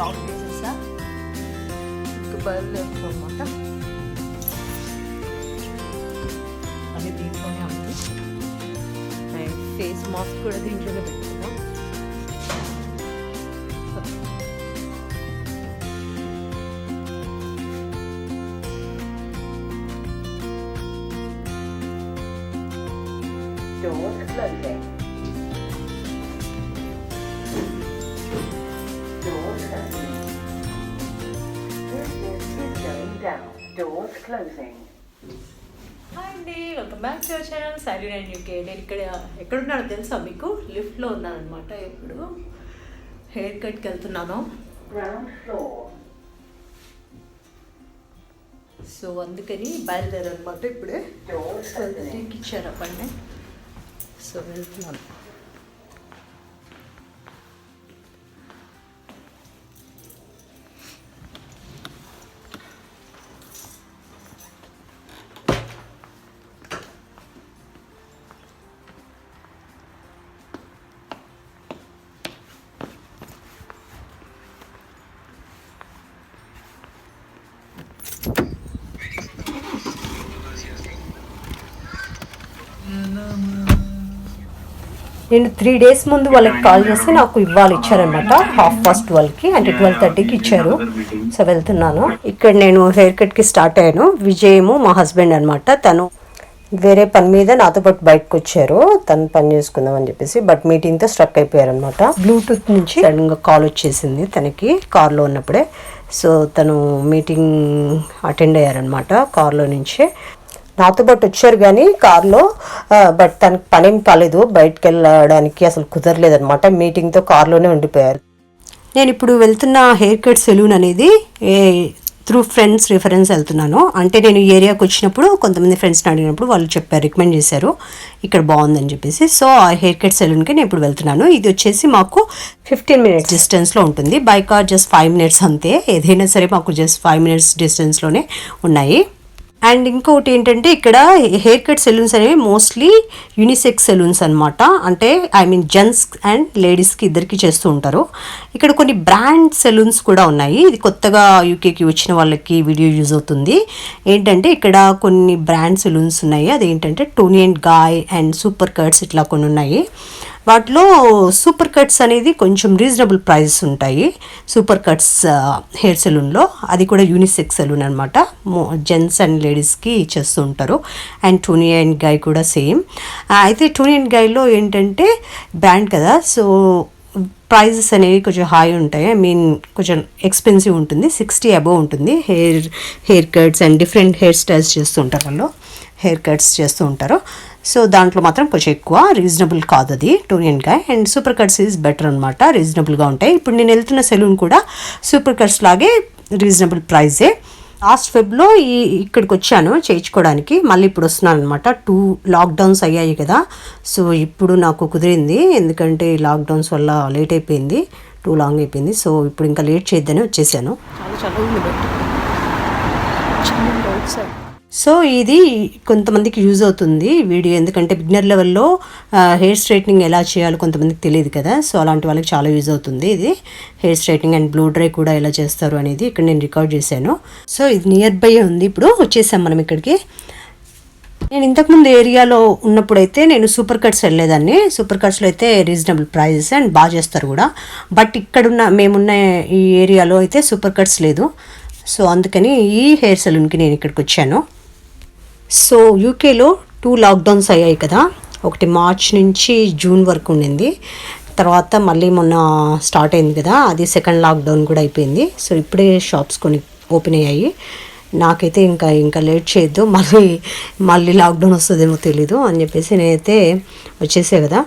Lock చేసేసా. ఇంకా బయలుదేరుతాం అన్నమాట. అది దీంట్లోనే ఉంది. అండ్ ఫేస్ మాస్క్ కూడా దీంట్లోనే పెట్టుకున్నాం. Doors closing. Doors opening. Business is going down. Doors closing. Hi అండి, welcome back to our channel saloon and UK. నేను ఎక్కడున్నానో తెలుసా మీకు? లిఫ్ట్లో ఉన్నాను అనమాట. ఇప్పుడు హెయిర్ కట్కి వెళ్తున్నాను. Ground floor. సో అందుకని బయలుదేరాను అనమాట. ఇప్పుడే Doors opening. ఇచ్చారు అప్పండి. సో వెళ్తున్నాను. నేను 3 days ముందు వాళ్ళకి కాల్ చేసి నాకు ఇవ్వాలి ఇచ్చారనమాట. 12:30కి అంటే 12:30కి ఇచ్చారు. సో వెళ్తున్నాను. ఇక్కడ నేను హెయిర్ కట్కి స్టార్ట్ అయ్యాను. విజయము మా హస్బెండ్ అనమాట. తను వేరే పని మీద నాతో పాటు బయటకు వచ్చారు. తను పని చేసుకుందాం అని చెప్పేసి, బట్ మీటింగ్తో స్ట్రక్ అయిపోయారు అనమాట. బ్లూటూత్ నుంచి సడన్గా కాల్ వచ్చేసింది తనకి కార్లో ఉన్నప్పుడే. సో తను మీటింగ్ అటెండ్ అయ్యారనమాట కార్లో నుంచే. నాతో పాటు వచ్చారు కానీ కార్లో, బట్ తనకు పనేం కాలేదు. బయటకు వెళ్ళడానికి అసలు కుదరలేదనమాట. మీటింగ్తో కార్లోనే ఉండిపోయారు. నేను ఇప్పుడు వెళ్తున్న హెయిర్ కట్ సెలూన్ అనేది త్రూ ఫ్రెండ్స్ రిఫరెన్స్ వెళ్తున్నాను. అంటే నేను ఈ ఏరియాకి వచ్చినప్పుడు కొంతమంది ఫ్రెండ్స్ని అడిగినప్పుడు వాళ్ళు చెప్పారు, రికమెండ్ చేశారు ఇక్కడ బాగుందని చెప్పేసి. సో ఆ హెయిర్ కట్ సెలూన్కి నేను ఇప్పుడు వెళ్తున్నాను. ఇది వచ్చేసి మాకు 15 minutes డిస్టెన్స్లో ఉంటుంది. బై కార్ జస్ట్ 5 minutes అంతే. ఏదైనా సరే మాకు జస్ట్ 5 minutes డిస్టెన్స్లోనే ఉన్నాయి. అండ్ ఇంకొకటి ఏంటంటే ఇక్కడ హెయిర్ కట్ సెలూన్స్ అనేవి మోస్ట్లీ యూనిసెక్స్ సెలూన్స్ అనమాట. అంటే ఐ మీన్ జెంట్స్ అండ్ లేడీస్కి ఇద్దరికి చేస్తూ ఉంటారు. ఇక్కడ కొన్ని బ్రాండ్ సెలూన్స్ కూడా ఉన్నాయి. ఇది కొత్తగా యూకేకి వచ్చిన వాళ్ళకి వీడియో యూజ్ అవుతుంది. ఏంటంటే ఇక్కడ కొన్ని బ్రాండ్ సెలూన్స్ ఉన్నాయి. అదేంటంటే Tony and guy and super cuts ఇట్లా కొన్ని ఉన్నాయి. వాటిలో సూపర్ కట్స్ అనేది కొంచెం రీజనబుల్ ప్రైస్ ఉంటాయి. సూపర్ కట్స్ హెయిర్ సెలూన్లో అది కూడా యూనిసెక్స్ సెలూన్ అనమాట. జెంట్స్ అండ్ లేడీస్కి చేస్తూ ఉంటారు. అండ్ టోనీ అండ్ గాయ్ కూడా సేమ్. అయితే టోనీ అండ్ గాయ్లో ఏంటంటే బ్రాండ్ కదా, సో ప్రైజెస్ అనేవి కొంచెం హై ఉంటాయి. ఐ మీన్ కొంచెం ఎక్స్పెన్సివ్ ఉంటుంది. 60 above ఉంటుంది. Hair cuts and different hair styles చేస్తూ ఉంటారు వాళ్ళు. హెయిర్ కట్స్ చేస్తూ ఉంటారు. సో దాంట్లో మాత్రం కొంచెం ఎక్కువ, రీజనబుల్ కాదు అది Tony and guy. And super cuts is better అనమాట, రీజనబుల్గా ఉంటాయి. ఇప్పుడు నేను వెళ్తున్న సెలూన్ కూడా సూపర్ కట్స్ లాగే రీజనబుల్ ప్రైజే. లాస్ట్ ఫెబ్లో ఇక్కడికి వచ్చాను చేయించుకోవడానికి. మళ్ళీ ఇప్పుడు వస్తున్నాను అనమాట. 2 లాక్డౌన్స్ అయ్యాయి కదా, సో ఇప్పుడు నాకు కుదిరింది. ఎందుకంటే లాక్డౌన్స్ వల్ల లేట్ అయిపోయింది, 2 long అయిపోయింది. సో ఇప్పుడు ఇంకా లేట్ చేయొద్దని వచ్చేసాను. సో ఇది కొంతమందికి యూజ్ అవుతుంది వీడియో, ఎందుకంటే బిగినర్ లెవెల్లో హెయిర్ స్ట్రైట్నింగ్ ఎలా చేయాలో కొంతమందికి తెలియదు కదా. సో అలాంటి వాళ్ళకి చాలా యూజ్ అవుతుంది ఇది. Hair straightening and blow dry కూడా ఎలా చేస్తారు అనేది ఇక్కడ నేను రికార్డ్ చేశాను. సో ఇది నియర్ బై ఉంది. ఇప్పుడు వచ్చేసాం మనం ఇక్కడికి. నేను ఇంతకుముందు ఏరియాలో ఉన్నప్పుడైతే నేను సూపర్ కట్స్ వెళ్ళేదాన్ని. సూపర్ కట్స్లో అయితే రీజనబుల్ ప్రైజెస్ అండ్ బాగా చేస్తారు కూడా. బట్ ఇక్కడున్న మేమున్న ఈ ఏరియాలో అయితే సూపర్ కట్స్ లేదు. సో అందుకని ఈ హెయిర్ సెలూన్కి నేను ఇక్కడికి వచ్చాను. సో యూకేలో 2 లాక్డౌన్స్ అయ్యాయి కదా. ఒకటి మార్చ్ నుంచి జూన్ వరకు ఉండింది. తర్వాత మళ్ళీ మొన్న స్టార్ట్ అయింది కదా, అది 2nd లాక్డౌన్ కూడా అయిపోయింది. సో ఇప్పుడే షాప్స్ కొన్ని ఓపెన్ అయ్యాయి. నాకైతే ఇంకా లేట్ చేయొద్దు, మళ్ళీ లాక్డౌన్ వస్తుందేమో తెలీదు అని చెప్పేసి నేనైతే వచ్చేసే కదా.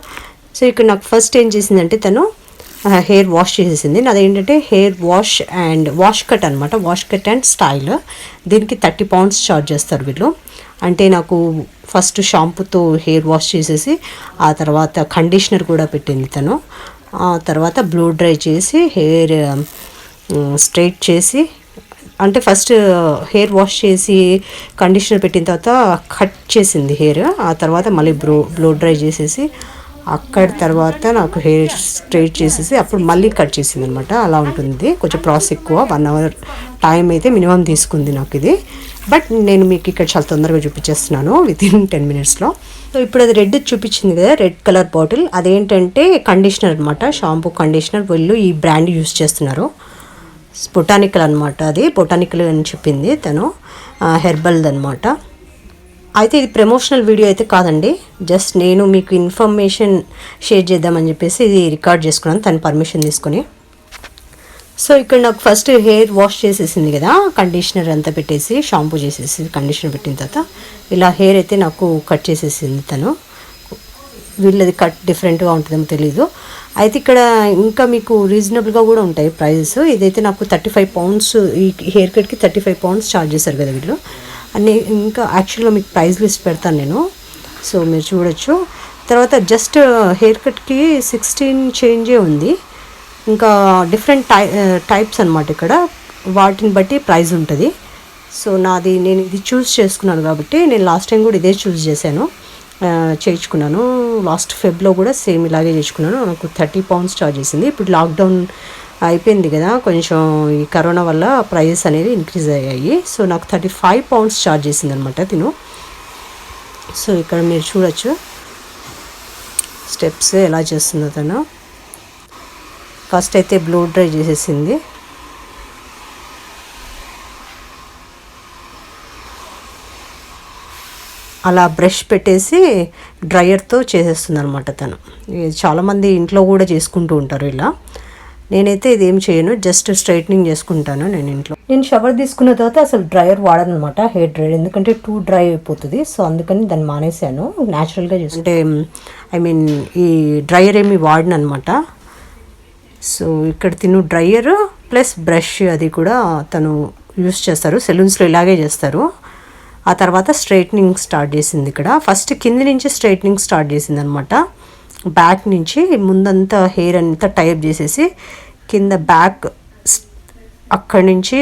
సో ఇక్కడ నాకు ఫస్ట్ ఏం చేసిందంటే తను హెయిర్ వాష్ చేసేసింది. నాదేంటంటే hair wash and wash cut అనమాట. Wash cut and style. దీనికి 30 pounds ఛార్జ్ చేస్తారు వీళ్ళు. అంటే నాకు ఫస్ట్ షాంపూతో హెయిర్ వాష్ చేసేసి ఆ తర్వాత కండిషనర్ కూడా పెట్టింది తను. ఆ తర్వాత బ్లో డ్రై చేసి హెయిర్ స్ట్రైట్ చేసి, అంటే ఫస్ట్ హెయిర్ వాష్ చేసి కండిషనర్ పెట్టిన తర్వాత కట్ చేసింది హెయిర్. ఆ తర్వాత మళ్ళీ బ్లో డ్రై చేసేసి అక్కడ తర్వాత నాకు హెయిర్ స్ట్రైట్ చేసేసి అప్పుడు మళ్ళీ కట్ చేసింది అనమాట. అలా ఉంటుంది, కొంచెం ప్రాసెస్ ఎక్కువ, 1 అవర్ టైం అయితే మినిమం తీసుకుంది నాకు ఇది. బట్ నేను మీకు ఇక్కడ చాలా తొందరగా చూపించేస్తున్నాను వితిన్ 10 minutesలో. సో ఇప్పుడు అది రెడ్ చూపించింది కదా, రెడ్ కలర్ బాటిల్, అదేంటంటే కండిషనర్ అనమాట, షాంపూ కండిషనర్. వీళ్ళు ఈ బ్రాండ్ యూస్ చేస్తున్నారు, బొటానికల్ అనమాట. అది బొటానికల్ అని చెప్పింది తను, హెర్బల్ది అనమాట. అయితే ఇది ప్రమోషనల్ వీడియో అయితే కాదండి, జస్ట్ నేను మీకు ఇన్ఫర్మేషన్ షేర్ చేద్దామని చెప్పేసి ఇది రికార్డ్ చేసుకున్నాను తన పర్మిషన్ తీసుకొని. సో ఇక్కడ నాకు ఫస్ట్ హెయిర్ వాష్ చేసేసింది కదా, కండిషనర్ అంతా పెట్టేసి షాంపూ చేసేసి కండిషనర్ పెట్టిన తర్వాత ఇలా హెయిర్ అయితే నాకు కట్ చేసేసింది తను. వీళ్ళది కట్ డిఫరెంట్గా ఉంటుందేమో తెలీదు. అయితే ఇక్కడ ఇంకా మీకు రీజనబుల్గా కూడా ఉంటాయి ప్రైజెస్. ఇదైతే నాకు 35 pounds, ఈ హెయిర్ కట్కి 35 pounds ఛార్జ్ చేశారు కదా వీళ్ళు అన్నీ. ఇంకా యాక్చువల్గా మీకు ప్రైస్ లిస్ట్ పెడతాను నేను, సో మీరు చూడొచ్చు. తర్వాత జస్ట్ హెయిర్ కట్కి 16 చేంజే ఉంది. ఇంకా డిఫరెంట్ టైప్స్ అనమాట ఇక్కడ, వాటిని బట్టి ప్రైస్ ఉంటుంది. సో నేను ఇది చూస్ చేసుకున్నాను కాబట్టి, నేను లాస్ట్ టైం కూడా ఇదే చూస్ చేయించుకున్నాను. లాస్ట్ ఫెబ్లో కూడా సేమ్ ఇలాగే చేయించుకున్నాను. నాకు 30 pounds ఛార్జ్ చేసింది. ఇప్పుడు లాక్డౌన్ అయిపోయింది కదా, కొంచెం ఈ కరోనా వల్ల ప్రైజెస్ అనేవి ఇంక్రీజ్ అయ్యాయి. సో నాకు 35 pounds ఛార్జ్ చేసింది అనమాట తిను. సో ఇక్కడ మీరు చూడొచ్చు స్టెప్స్ ఎలా చేస్తుందో తను. ఫస్ట్ అయితే బ్లో డ్రై చేసేసింది, అలా బ్రష్ పెట్టేసి డ్రయర్తో చేసేస్తుంది అనమాట తను. చాలామంది ఇంట్లో కూడా చేసుకుంటూ ఉంటారు ఇలా. నేనైతే ఇదేం చేయను, జస్ట్ స్ట్రైట్నింగ్ చేసుకుంటాను నేను ఇంట్లో. నేను షవర్ తీసుకున్న తర్వాత అసలు డ్రయర్ వాడను అనమాట, హెయిర్ డ్రయర్, ఎందుకంటే టూ డ్రై అయిపోతుంది. సో అందుకని దాన్ని మానేశాను, న్యాచురల్గా చేసుకుంటే ఈ డ్రయర్ ఏమి వాడను అనమాట. సో ఇక్కడ తిను డ్రయర్ ప్లస్ బ్రష్ అది కూడా తను యూస్ చేస్తారు, సెలూన్స్లో ఇలాగే చేస్తారు. ఆ తర్వాత స్ట్రైట్నింగ్ స్టార్ట్ చేసింది ఇక్కడ. ఫస్ట్ కింది నుంచి స్ట్రైట్నింగ్ స్టార్ట్ చేసింది అనమాట, బ్యాక్ నుంచి. ముందంతా హెయిర్ అంతా టైప్ చేసేసి కింద బ్యాక్ అక్కడి నుంచి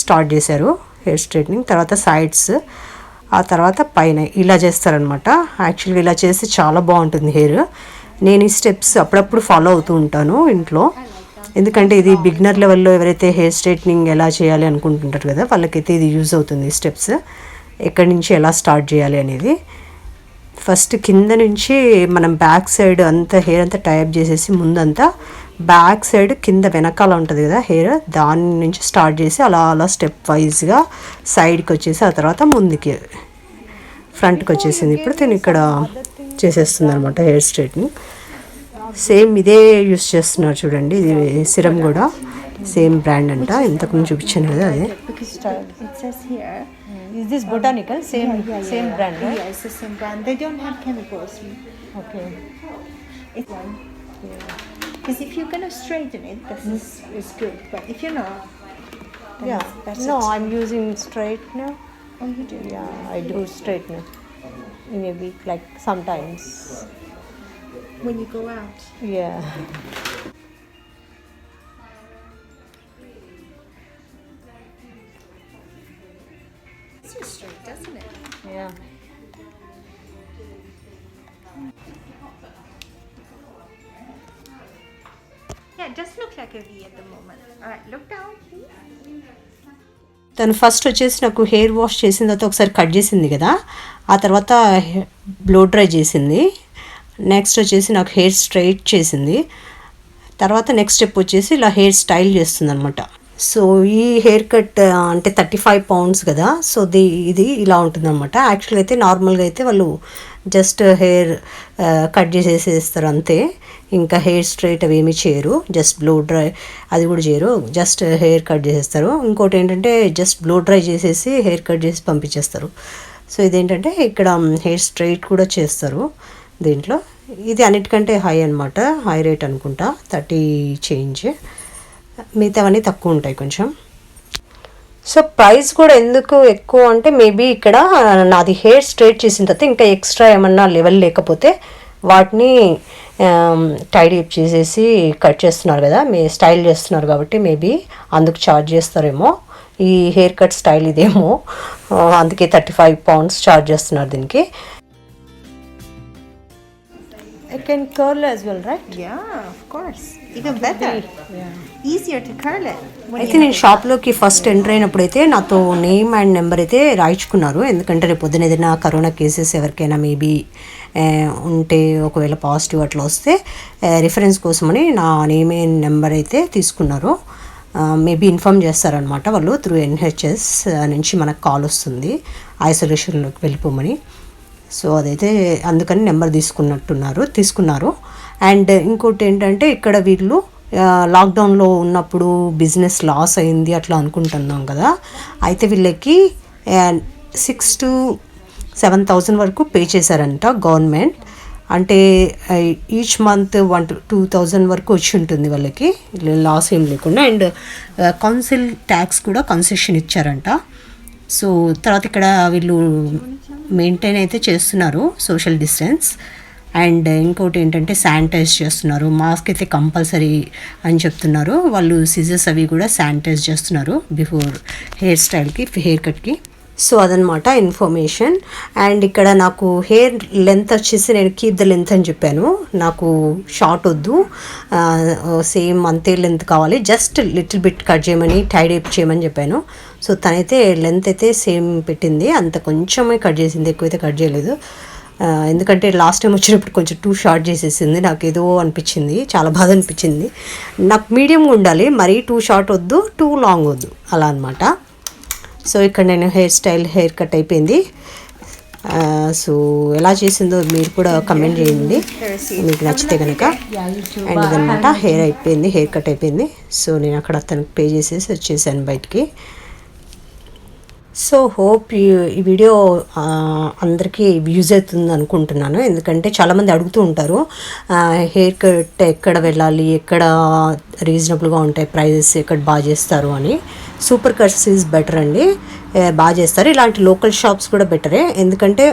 స్టార్ట్ చేశారు హెయిర్ స్ట్రైట్నింగ్. తర్వాత సైడ్స్, ఆ తర్వాత పైన ఇలా చేస్తారనమాట. యాక్చువల్గా ఇలా చేస్తే చాలా బాగుంటుంది హెయిర్. నేను ఈ స్టెప్స్ అప్పుడప్పుడు ఫాలో అవుతూ ఉంటాను ఇంట్లో, ఎందుకంటే ఇది బిగినర్ లెవెల్లో ఎవరైతే హెయిర్ స్ట్రైట్నింగ్ ఎలా చేయాలి అనుకుంటుంటారు కదా, వాళ్ళకైతే ఇది యూజ్ అవుతుంది. ఈ స్టెప్స్ ఎక్కడి నుంచి ఎలా స్టార్ట్ చేయాలి అనేది. ఫస్ట్ కింద నుంచి మనం బ్యాక్ సైడ్ అంతా హెయిర్ అంతా టైప్ చేసేసి, ముందంతా బ్యాక్ సైడ్ కింద వెనకాల ఉంటుంది కదా హెయిర్, దాని నుంచి స్టార్ట్ చేసి అలా అలా స్టెప్ వైజ్గా సైడ్కి వచ్చేసి ఆ తర్వాత ముందుకి ఫ్రంట్కి వచ్చేసింది. ఇప్పుడు నేను ఇక్కడ చేసేస్తుంది అనమాట హెయిర్ స్ట్రైట్నింగ్. సేమ్ ఇదే యూస్ చేస్తున్నారు చూడండి, ఇది సిరం కూడా సేమ్ బ్రాండ్ అంట, ఇంతకుముందు చూపించాను కదా అదే. Is this botanical? Same brand, right? Yeah, it's the same brand. They don't have chemicals. Okay. It's one. Because if you're gonna straighten it, this is good. But if you're not, then Yeah. that's No, it. I'm using straightener. Oh, you do? Yeah, I do straightener in a week, like sometimes. When you go out. Yeah. It's just straight, doesn't it? Yeah. Yeah, it does look like a V at the moment. All right, look down, please. తను first వచ్చేసి నాకు hair wash చేసిన తర్వాత ఒకసారి cut చేసింది కదా, ఆ తర్వాత బ్లో డ్రై చేసింది. నెక్స్ట్ వచ్చేసి నాకు హెయిర్ స్ట్రైట్ చేసింది. తర్వాత నెక్స్ట్ స్టెప్ వచ్చేసి ఇలా హెయిర్ స్టైల్ చేస్తుంది అనమాట. సో ఈ హెయిర్ కట్ అంటే 35 pounds కదా, సో ఇది ఇలా ఉంటుంది అనమాట. యాక్చువల్గా అయితే నార్మల్గా అయితే వాళ్ళు జస్ట్ హెయిర్ కట్ చేసేసేస్తారు అంతే, ఇంకా హెయిర్ స్ట్రైట్ అవి ఏమీ చేయరు, జస్ట్ బ్లో డ్రై అది కూడా చేయరు, జస్ట్ హెయిర్ కట్ చేసేస్తారు. ఇంకోటి ఏంటంటే జస్ట్ బ్లో డ్రై చేసేసి హెయిర్ కట్ చేసి పంపించేస్తారు. సో ఇదేంటంటే ఇక్కడ హెయిర్ స్ట్రైట్ కూడా చేస్తారు దీంట్లో. ఇది అన్నిటికంటే హై అనమాట, హై రేట్ అనుకుంటా, 30 చేంజ్. మిగతావన్నీ తక్కువ ఉంటాయి కొంచెం. సో ప్రైస్ కూడా ఎందుకు ఎక్కువ అంటే, మేబీ ఇక్కడ నాది హెయిర్ స్ట్రైట్ చేసిన తర్వాత ఇంకా ఎక్స్ట్రా ఏమన్నా లెవెల్ లేకపోతే వాటిని టైడీ అప్ చేసేసి కట్ చేస్తున్నారు కదా, మీ స్టైల్ చేస్తున్నారు కాబట్టి మేబీ అందుకు ఛార్జ్ చేస్తారేమో. ఈ హెయిర్ కట్ స్టైల్ ఇదేమో, అందుకే 35 pounds ఛార్జ్ చేస్తున్నారు దీనికి. I can curl as well, right? Yeah, of course. Even better. Easier to curl it. అయితే నేను షాప్లోకి ఫస్ట్ ఎంటర్ అయినప్పుడు అయితే నాతో నేమ్ అండ్ నెంబర్ అయితే రాయించుకున్నారు. ఎందుకంటే రేపు పొద్దున ఏదైనా కరోనా కేసెస్ ఎవరికైనా మేబీ ఉంటే ఒకవేళ పాజిటివ్ అట్లా వస్తే రిఫరెన్స్ కోసమని నా నేమ్ అండ్ నెంబర్ అయితే తీసుకున్నారు. మేబీ ఇన్ఫామ్ చేస్తారనమాట వాళ్ళు త్రూ ఎన్హెచ్ఎస్ నుంచి మనకు కాల్ వస్తుంది ఐసోలేషన్లోకి వెళ్ళిపోమని. సో అదైతే అందుకని నెంబర్ తీసుకున్నారు. అండ్ ఇంకోటి ఏంటంటే ఇక్కడ వీళ్ళు లాక్డౌన్లో ఉన్నప్పుడు బిజినెస్ లాస్ అయింది అట్లా అనుకుంటున్నాం కదా, అయితే వీళ్ళకి 6,000 to 7,000 వరకు పే చేశారంట గవర్నమెంట్. అంటే ఈచ్ మంత్ 1,000 to 2,000 వరకు వచ్చి ఉంటుంది వాళ్ళకి లాస్ ఏం లేకుండా. అండ్ కౌన్సిల్ ట్యాక్స్ కూడా కన్సెషన్ ఇచ్చారంట. సో తర్వాత ఇక్కడ వీళ్ళు మెయింటైన్ అయితే చేస్తున్నారు సోషల్ డిస్టెన్స్. అండ్ ఇంకోటి ఏంటంటే శానిటైజ్ చేస్తున్నారు, మాస్క్ అయితే కంపల్సరీ అని చెప్తున్నారు. వాళ్ళు సిజర్స్ అవి కూడా శానిటైజ్ చేస్తున్నారు బిఫోర్ హెయిర్ కట్కి. సో అదనమాట ఇన్ఫర్మేషన్. అండ్ ఇక్కడ నాకు హెయిర్ లెంత్ వచ్చేసి నేను కీప్ ద లెంత్ అని చెప్పాను, నాకు షార్ట్ వద్దు, సేమ్ అంతే లెంత్ కావాలి, జస్ట్ లిటిల్ బిట్ కట్ చేయమని టైడ్ చేయమని చెప్పాను. సో తనైతే లెంత్ అయితే సేమ్ పెట్టింది, అంత కొంచెమే కట్ చేసింది, ఎక్కువైతే కట్ చేయలేదు. ఎందుకంటే లాస్ట్ టైం వచ్చినప్పుడు కొంచెం టూ షార్ట్ చేసేసింది, నాకు ఏదో అనిపించింది, చాలా బాధ అనిపించింది. నాకు మీడియంగా ఉండాలి, మరీ టూ షార్ట్ వద్దు, టూ లాంగ్ వద్దు, అలా అనమాట. సో ఇక్కడ నేను హెయిర్ కట్ అయిపోయింది. సో ఎలా చేసిందో మీరు కూడా కమెంట్ చేయండి మీకు నచ్చితే కనుక. అండ్ ఇదనమాట హెయిర్ కట్ అయిపోయింది. సో నేను అక్కడ తనకు పే చేసేసి వచ్చేసాను బయటికి. సో హోప్ ఈ వీడియో అందరికీ యూజ్ అవుతుంది అనుకుంటున్నాను. ఎందుకంటే చాలామంది అడుగుతూ ఉంటారు హెయిర్ కట్ ఎక్కడ వెళ్ళాలి, ఎక్కడ రీజనబుల్గా ఉంటాయి ప్రైజెస్, ఎక్కడ బాగా చేస్తారు అని. సూపర్ కట్స్ ఈజ్ బెటర్ అండి, బాగా చేస్తారు. ఇలాంటి లోకల్ షాప్స్ కూడా బెటరే, ఎందుకంటే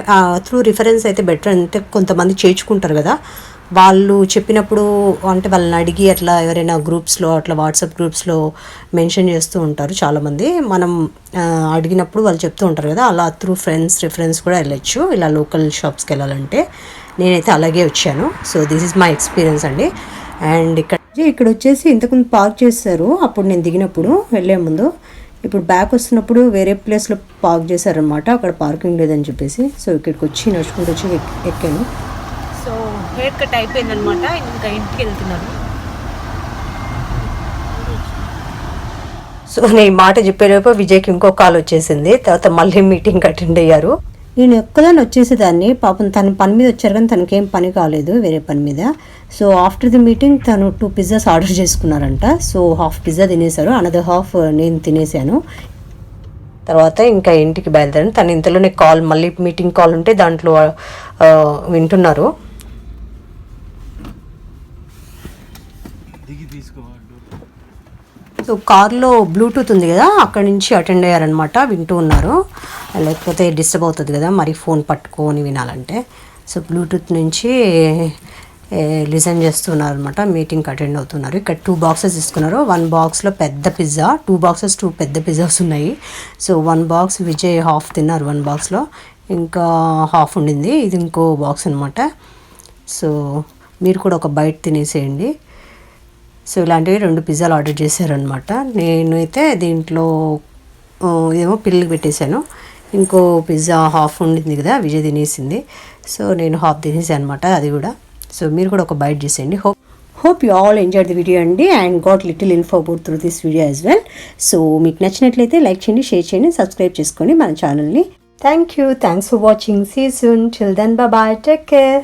త్రూ రిఫరెన్స్ అయితే బెటర్. అంటే కొంతమంది చేర్చుకుంటారు కదా, వాళ్ళు చెప్పినప్పుడు అంటే వాళ్ళని అడిగి అట్లా ఎవరైనా గ్రూప్స్లో అట్లా వాట్సాప్ గ్రూప్స్లో మెన్షన్ చేస్తూ ఉంటారు చాలామంది. మనం అడిగినప్పుడు వాళ్ళు చెప్తూ ఉంటారు కదా, అలా త్రూ ఫ్రెండ్స్ రిఫరెన్స్ కూడా వెళ్ళొచ్చు ఇలా లోకల్ షాప్స్కి వెళ్ళాలంటే. నేనైతే అలాగే వచ్చాను. So this is my experience అండి. అండ్ ఇక్కడ వచ్చేసి ఇంతకుముందు పార్క్ చేస్తారు అప్పుడు నేను దిగినప్పుడు వెళ్ళే ముందు. ఇప్పుడు బ్యాక్ వస్తున్నప్పుడు వేరే ప్లేస్లో పార్క్ చేశారనమాట, అక్కడ పార్కింగ్ లేదని చెప్పేసి. సో ఇక్కడికి వచ్చి నడుచుకుంటూ వచ్చి ఎక్కాను. సో హెయిర్ కట్ అయిపోయిందనమాట, ఇంకా ఇంటికి వెళ్తున్నాను. సో నేను ఈ మాట చెప్పేలోపు విజయ్కి ఇంకో కాల్ వచ్చేసింది. తర్వాత మళ్ళీ మీటింగ్ అటెండ్ అయ్యారు. నేను ఒక్కదాన్ని వచ్చేసేదాన్ని, పాపం తన పని మీద వచ్చారు కానీ తనకేం పని కాలేదు వేరే పని మీద. సో ఆఫ్టర్ ది మీటింగ్ తను 2 pizzas ఆర్డర్ చేసుకున్నారంట. సో హాఫ్ పిజ్జా తినేశారు, అనదర్ హాఫ్ నేను తినేసాను. తర్వాత ఇంకా ఇంటికి బయలుదేరాను. తను ఇంతలోనే మళ్ళీ మీటింగ్ కాల్ ఉంటే దాంట్లో వింటున్నారు. సో కార్లో బ్లూటూత్ ఉంది కదా, అక్కడి నుంచి అటెండ్ అయ్యారనమాట, వింటూ ఉన్నారు. లేకపోతే డిస్టర్బ్ అవుతుంది కదా మరి ఫోన్ పట్టుకొని వినాలంటే. సో బ్లూటూత్ నుంచి లిసన్ చేస్తున్నారు అనమాట, మీటింగ్కి అటెండ్ అవుతున్నారు. ఇక్కడ 2 boxes తీసుకున్నారు. 1 boxలో పెద్ద పిజ్జా, 2 boxes 2 పెద్ద పిజ్జాస్ ఉన్నాయి. సో 1 box విజయ్ హాఫ్ తిన్నారు 1 boxలో, ఇంకా హాఫ్ ఉండింది, ఇది ఇంకో బాక్స్ అనమాట. సో మీరు కూడా ఒక బైట్ తినేసేయండి. సో ఇలాంటివి 2 పిజ్జాలు ఆర్డర్ చేశారనమాట. నేనైతే దీంట్లో ఏమో పిల్లలకి పెట్టేశాను, ఇంకో పిజ్జా హాఫ్ ఉండింది కదా విజయ్ తినేసింది. సో నేను హాఫ్ తినేసాను అనమాట అది కూడా. సో మీరు కూడా ఒక బైట్ చేసేయండి. Hope you all enjoyed the video అండి and got little info about through this video as well. So మీకు నచ్చినట్లయితే లైక్ చేయండి, షేర్ చేయండి, సబ్స్క్రైబ్ చేసుకోండి మన ఛానల్ని. Thanks for watching. See you soon. Till then bye bye, take care.